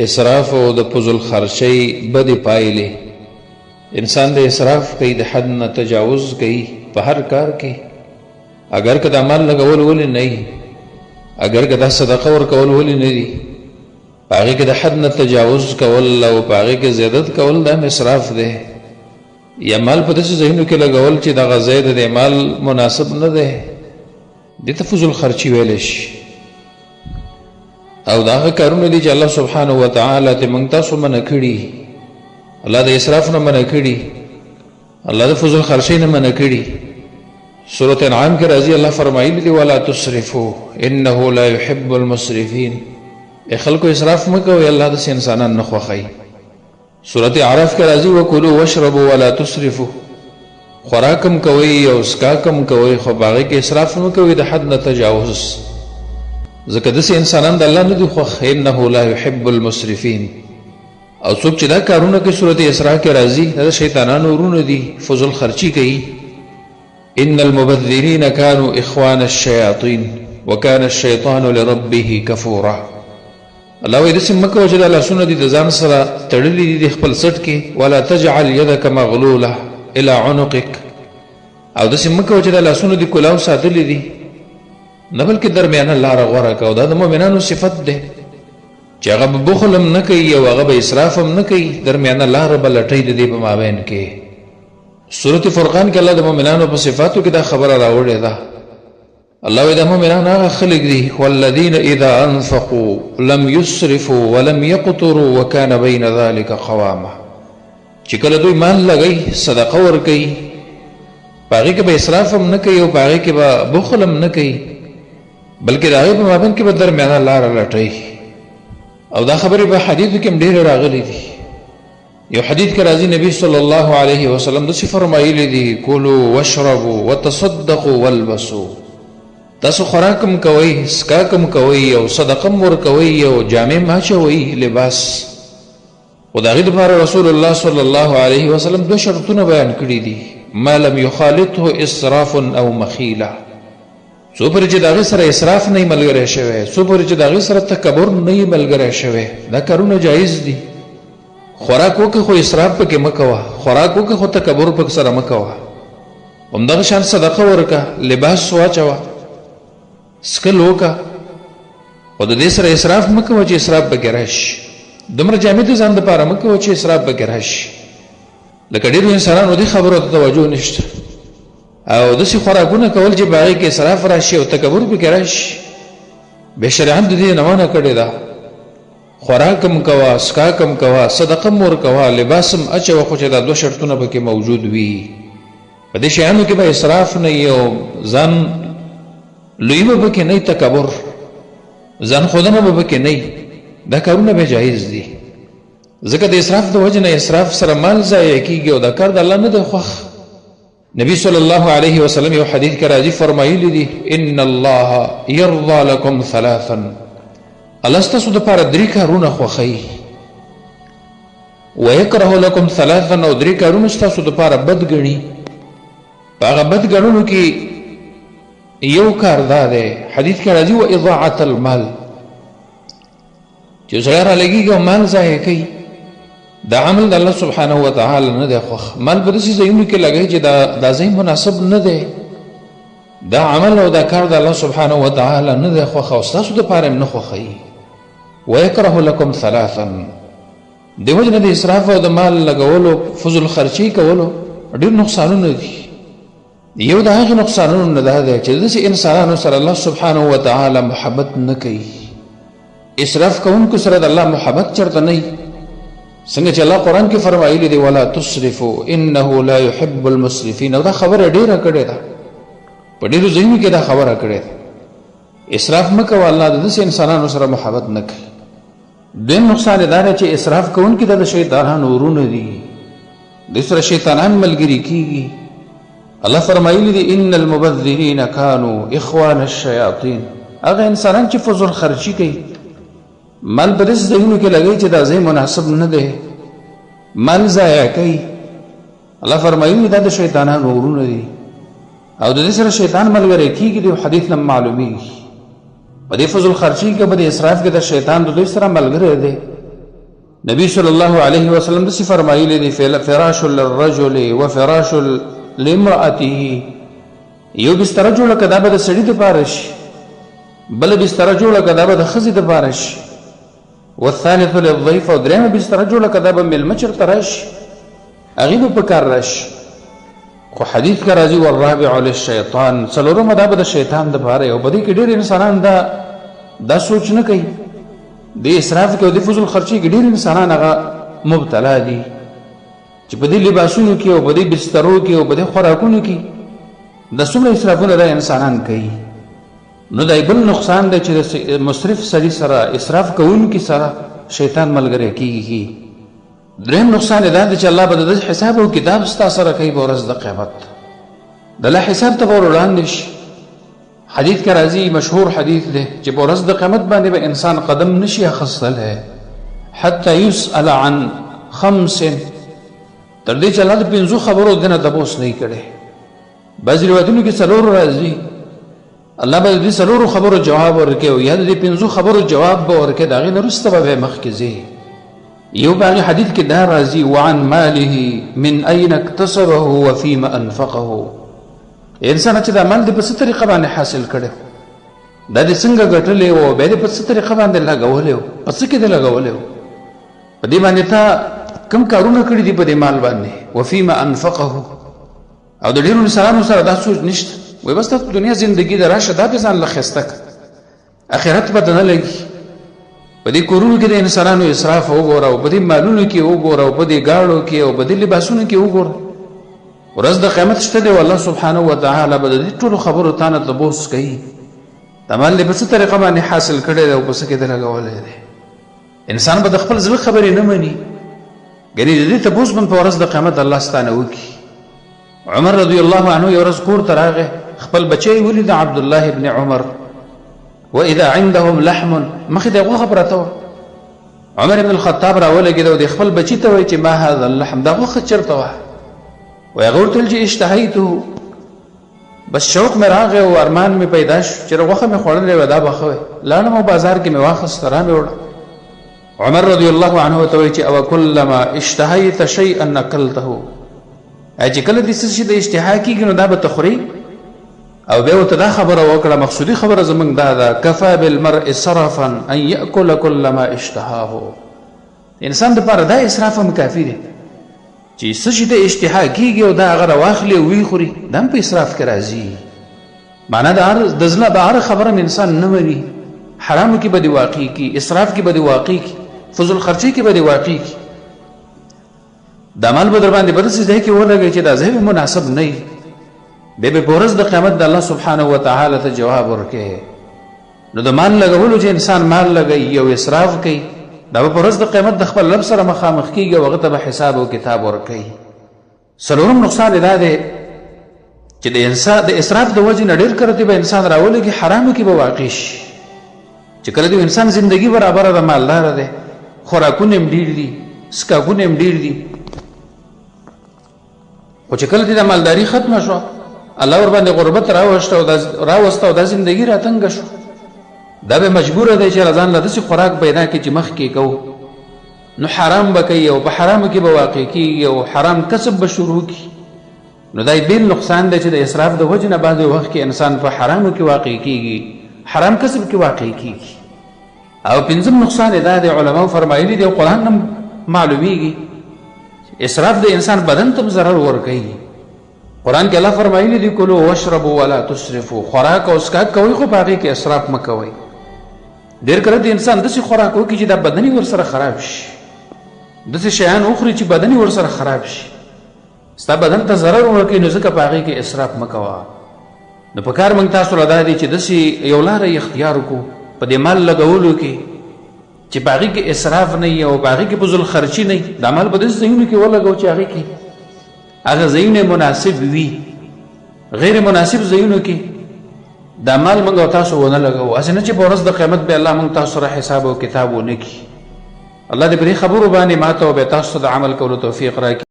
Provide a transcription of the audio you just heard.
اسراف او د فضل خرچي بدی پایلې. انسان د اسراف کوي، د حد نه تجاوز کوي په هر کار کې. اگر که د مال لګول ولې نه وي، اگر که د صدقه ورکول ولې نه دي، په هغې کې د حد نه تجاوز کول او په هغې کې زیادت کول دا اسراف دی. یا مال په داسې ځایونو کې لګول چې دغه ځای د مال مناسب نه دی، دې ته فضل خرچي ویلی شي. او دا هغه کارونه دي چې الله سبحانه وتعالی ته موږ تاسو منع کړي. الله د اسراف نه منع کړي، الله د فضل خرچي نه منع کړي. سورة انعام کې راځي الله فرمایلی دي ولا تسرفوا انه لا يحب المسرفين. ای خلکو اسراف مه کوئ، الله داسې انسانان نه خوښوي. سورة اعراف کې راځي وکلوا واشربوا ولا تسرفوا. خوراکم کوئ او څښاکم کوئ، خو په هغې کې اسراف مه کوئ، د حد نه تجاوز. ځکه داسې انسانان د الله نه دي خوښ. انه لا يحب المسرفين. او څوک چې دا کارونه کوي سورة اسراء کې راځي دا د شیطانانو ورونه دي، فضل خرچي کوي. ان المبذرين كانوا اخوان الشياطين وكان الشيطان لربه كفورا. الله وایي داسې مه کوه چې دا لاسونه دي د ځان سره تړلي دي د خپل سټ کې. ولا تجعل يدك مغلوله الى عنقك. او داسې مه کوه چې دا لاسونه دي کلاو ساتلي دي، نه بلکې درمیانه لاره غوره کوه. دا د مؤمنانو صفت دی چې هغه به بخل هم نه کوي او هغه به اسراف هم نه کوي، درمیانه لاره به لټوي د دې په مابین کې. سورة فرقان کې الله د مؤمنانو په صفاتو کې دا خبره راوړې ده. الله وایي دا مؤمنان هغه خلک دي والذین اذا انفقوا لم یسرفوا ولم یقتروا وکان بین ذلک قواما. چې کله دوی مال لګوي، صدقه ورکوي، په هغې کې به اسراف هم نه کوي او په هغې کې به بخل هم نه کوي، بلکې د هغې په مابین کې به درمیانه لاره لټوي. او دا خبرې په حدیثو کې هم ډېرې راغلي دي. یو حدیث کې راځي نبی صلی الله علیه وسلم داسې فرمایلی دي کلوا واشربوا وتصدقوا والبسوا. تاسو خوراکم کوئ، څښاکم کوئ او صدقه م ورکوئ او جامې م اچوئ، لباس. خو د هغې دپاره رسول الله صلی الله علیه وسلم دوه شرطونه بیان کړي دي. ما لم یخالطه اسراف او مخیله. څو پورې چې د هغې سره اسراف نه وي ملګری شوی، څو پورې چې د هغې سره تکبر نه وي ملګری شوی، دا کارونه جایز دي. خوراک وکړه خو اسراف پکې مه کوه، خوراک وکړه خو تکبر پکې سره مه کوه. همدغه شان صدقه ورکړه، لباس واچوه، څکل وکړه، خو د دې سره اسراف مه کوه چې اسراف پکې راشي. دومره جامې د ځان دپاره مه کوه چې اسراف پکې راشي. لکه ډېرو انسانانو دې خبرو ته توجه نشته او داسې خوراکونه کول چې په هغې کې اسراف راشي او تکبر پکې راشي. بې شریعت د دې نه منع کړې ده. خوراکم کوه، څښاکم کوه، صدقه م ورکوه، لباس م اچوه، خو چې دا دوه شرطونه پکې موجود وي. په دې شیانو کې به اسراف نه وي او ځان لوی به پکې نه وي، تکبر ځان ښودنه به پکې نه وي. دا کارونه به جایز دي. ځکه د اسراف د وجې نه اسراف سره مال ضایع کېږي او دا کار د الله نه دی خوښ. نبی صلی الله علیه وسلم یو حدیث کې راځي فرمایلی دي ان الله یرضى لکم ثلاثا. الله ستاسو دپاره درې کارونه خوښوي. ویکره لکم ثلاثا، او درې کارونه ستاسو دپاره بد ګڼي. په هغه بد ګڼلو کې یو کار دا دی، حدیث کې راځي واضاعة المال، چې سړی رالګېږي او مال ضایع کوي. دا عمل د الله سبحانه وتعالی نه دی خوښ. مال په داسې ځایونو کې لګوي چې دا ځای مناسب نه دی. دا عمل او دا کار د الله سبحانه وتعالی نه دی خوښ او ستاسو دپاره هم نه خوښوي. ویکره لکم ثلاثا. دې وجې نه د اسراف او د مال لګولو، فضل خرچي کولو ډېر نقصانونه دي. یو د هغې نقصانونو نه دا دی چې داسې انسانانو سره الله سبحانه وتعالی محبت نه کوي. اسراف کوونکو سره د الله محبت چېرته نه وي. څنګه چې الله قرآن کې فرمایلی دی ولا تسرفوا انه لا يحب المسرفين. او دا خبره ډېره کړې ده، په ډېرو ځایونو کې دا خبره کړې ده. اسراف مه کوه، الله د داسې انسانانو سره محبت نه کوي. دویم نقصان دا دی چې اسراف کوونکي د شیطانانو ورونه دي، دوی سره شیطانان ملګري کېږي. الله فرمایلی دی ان المبذرین کانوا اخوان الشیاطین. هغه انسانان چې فضل خرچي کوي، مال په داسې ځایونو کې لګوي چې دا ځای مناسب نه دی، مال ضایع کوي. الله فرمایلی دا د شیطانانو ورونه دي او د دې سره شیطان ملګری کېږي. د حدیث نه معلومیږي په دې فضل خرچي کې، په دې اسراف کې د شیطان د دوی سره ملګری دی. نبی صلی الله علیه وسلم دسی فرمایلی دی فراش للرجل وفراش لامرأته یو بستر جوړه کدا به د سړي د پارش بل بستر جوړه کدا به د ښځې د پارش والثالث للضيف او درېمه بستر جوړه کدا به مېلمه چېرته راشي هغې به په کار راشي خو حدیث کې راځي والرابع للشیطان څلورمه دا به د شیطان دپاره او په دې کې ډېر انسانان دا سوچ نه کوي د اسراف کې او د فضول خرچي کې ډېر انسانان هغه مبتلا دي چې په دې لباسونو کې او په دې بسترو کې او په دې خوراکونو کې د څومره اسرافونه دا انسانان کوي نو دا بل نقصان دی چې مصرف سړي سره اسراف کوونکي سره شیطان ملګری کېږي درېیم نقصان دا دی چې الله به د حساب او کتاب ستا سره کوي په ورځ د قیامت د الله حساب ته به ور وړاندې شي حدیث کې راځي مشهور حدیث دی چې په ورځ د قیامت باندې به انسان قدم نشي اخیستلی حتی یسأل عن 5 تر دې چې الله د 5 خبرو دنه تپوس نه کړي بعضې روایتونو کې 4 راځي الله به د 4 خبرو جواب ورکوي او یا د 5 خبرو جواب به ورکوي د هغې نه وروسته به مخکې ځي یو په هغې حدیث کې دا راځي وعن ماله من أين اکتسبه وفيما انفقه انسان چې دا مال دې په څه طریقه باندې حاصل کړی دا دې څنګه ګټلی و بیا دې په څه طریقه باندې لګولی و په څه کې دې لګولی و په دې باندې تا کوم کارونه کړي دي په دې مال باندې وفيما انفقه او د ډېرو انسانانو سره دا سوچ نشته وایي بس ته دنیا زندګي د راشه دا به ځان له ښایسته کړه اخرت به ته نه لګي په دې کورونو کې د انسانانو اسراف وګوره او په دې مالونو کې وګوره او په دې ګاړو کې او په دې لباسونو کې وګوره ورځ د قیامت شته دی والله سبحانه وتعالی به د دې ټولو خبرو تا نه تپوس کوي دا مال دې په څه طریقه باندې حاصل کړی دی او په څه کې دې لګولی دی انسان به د خپل زړه خبرې نه مني ګنې د دې تپوس به په ورځ د قیامت الله ستا نه وکړي عمر رضی الله عنه یو ورځ کور ته راغی خپل بچی ولید عبدالله ابن عمر واذا عندهم لحم مخې ته غوښه پرته وه عمر ابن الخطاب راولګېد او د خپل بچي ته وایي چې ما هذا اللحم دا غوښه چېرته وه وایي هغه ورته ویل چې اشتهیته بس شوق مې راغی او ارمان مې پیدا شو چې غوښه مې خوړلې وه دا به ښه وی لاړم او بازار کې مې واخیسته را مې وړه عمر رضی الله عنه ورته وایي چې او کلما اشتهیت شیئا نکلته چې کله دې څه شي د اشتها کېږي نو دا به ته خورې او بیا ورته دا خبره وکړه مقصودي خبره زموږ دا ده کفا بالمرء صرفا ان یأکل کل ما اشتهاه انسان دپاره دا اسراف هم کافي دی چې څه شي ته اشتها کېږي او دا هغه راواخلي او ویې خوري دا هم په اسراف کې راځي معنا د زړه به هره خبره م انسان نه مني حرامو کې به دې واقع کي اسراف کې به دې واقع کي فضول خرچي کې به دې واقع کي دا مال به در باندې په داسې ځای کې ولګوي چې دا ځای به مناسب نه وي بیا به په ورځ د قیامت د الله سبحانه وتعالی ته جواب ورکوي نو د مال لګولو چې انسان مال لګوي او اسراف کوي دا به په ورځ د قیامت د خپل رب سره مخامخ کېږي او هغه ته به حساب او کتاب ورکوي څلورم نقصان دا دی چې د اسراف د وجې نه ډېر کرتې به انسان راولګي حرامو کې به واقع شي چې کله د انسان زندګي برابره ده مالداره دی خوراکونه هم ډېر دي سکاکونه هم ډېر دي خو چې کله دې د مالداري ختمه شوه الله ور باندې غربت راوسته او دا زندګي راتنګه شو دا به مجبوره دی چې ځان له داسې خوراک پیدا کړي چې مخکې کوو نو حرام به کوي او په حرامو کې به واقع کېږي او حرام کسب به شروع کړي نو دا بېل نقصان دی چې د اسراف د وجې نه بعضې وخت کې انسان په حرامو کې واقع کېږي حرام کسب کې واقع کېږي او پنځم نقصان یې دا دی علماو فرمایلي دي او قرآن هم معلومیږي اسراف د انسان بدن ته ضرر ورکوي قرآن کې الله فرمایلی دي کلوا واشربوا ولا تسرفوا خوراک او اسکاک کوئ خو په هغې کې اسراف مه کوئ ډېر کله د انسان داسې خوراک وکړي چې دا بدن یې ورسره خراب شي داسې شیان وخوري چې بدن یې ورسره خراب شي ستا بدن ته ضرر ورکوي نو ځکه په هغې کې اسراف مه کوه نو په کار موږ تاسو له دا دی چې داسې یو لاره یې اختیار وکړو په دې مال لګولو کې چې په هغې کې اسراف نه وي او په هغې کې فضول خرچي نه وي دا مال په داسې ځایونو کې ولګوو چې هغې کې هغه ځایونه مناسب وي غیر مناسب ځایونو کې دا مال موږ او تاسو ونه لګوو هسې نه چې په ورځ د قیامت به الله موږ تاسو سره حساب او کتاب ونه کړي الله دې په دې خبرو باندې ما ته او به تاسو ته د عمل کولو توفیق راکړي